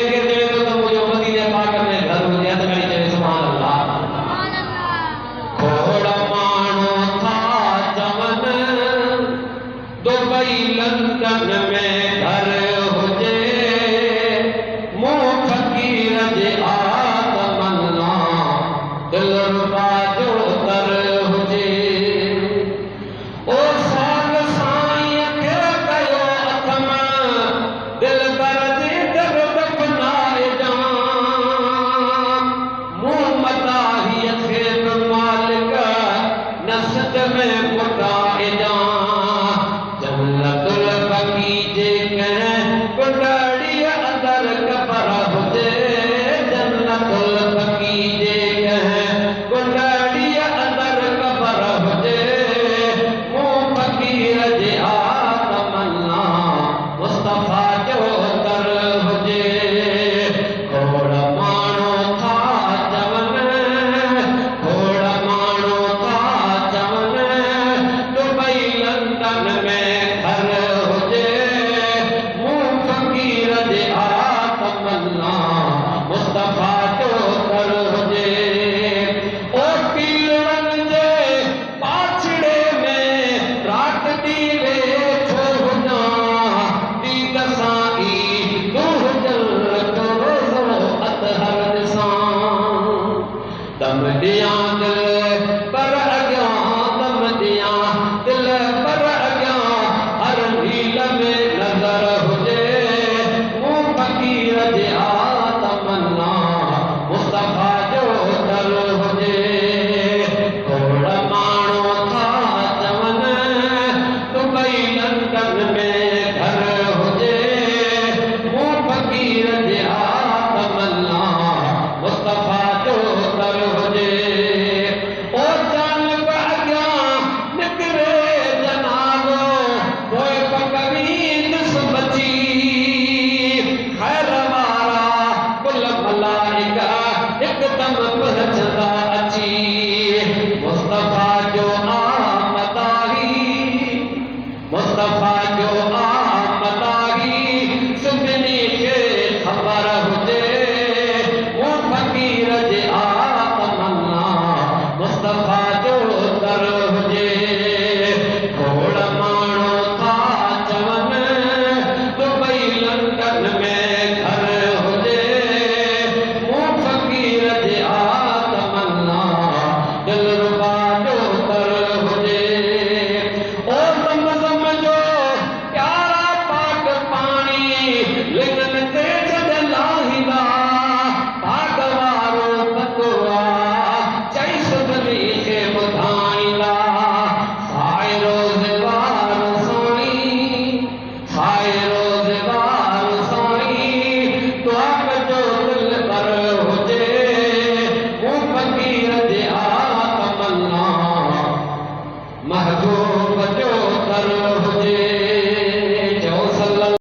के चवे तो मुझे मदीने पाक में घर हुजे हथ खणी चवे सुभान अल्लाह खोड़ माण्हू था चवन दुबई लंदन में घर हुजे मुंह फकीर जे आत्मन्ना दिलरुबा जो तर हुजे ओ साल साईं खे कयो अथम दिल कर जे दर दफनाए जान मुंह मताही खे मालिक नसद में पुटाए जान जन्नतुल बकी जे कह कुंडड़ी अंदर कबर हुजे जन्नतुल बकी जे कह कुंडड़ी अंदर कबर हुजे मुंह फकीर जे आत्मन्ना मुस्तफा जो दर हुजे खोड़ माण्हू था चवन खोड़ माण्हू था चवन दुबई लंदन में घर हुजे मुंह फकीर जे आत्मन्ना मुस्तफा जो दर हुजे ओ पीलड़न जे पाछड़े में रात दीवे छो हुजा दीद साई तू हुजल तो रोज़ो अतहर निशान दम दिया दिल पर अॻियां दम दिया दिल पर अॻियां हर नील में नज़र हुजे मुंह फकीर जे आत्मन्ना मुस्तफा जो दर हुजे खोड़ माण्हू था चवन दुबई लंदन में घर हुजे मुंह फकीर जे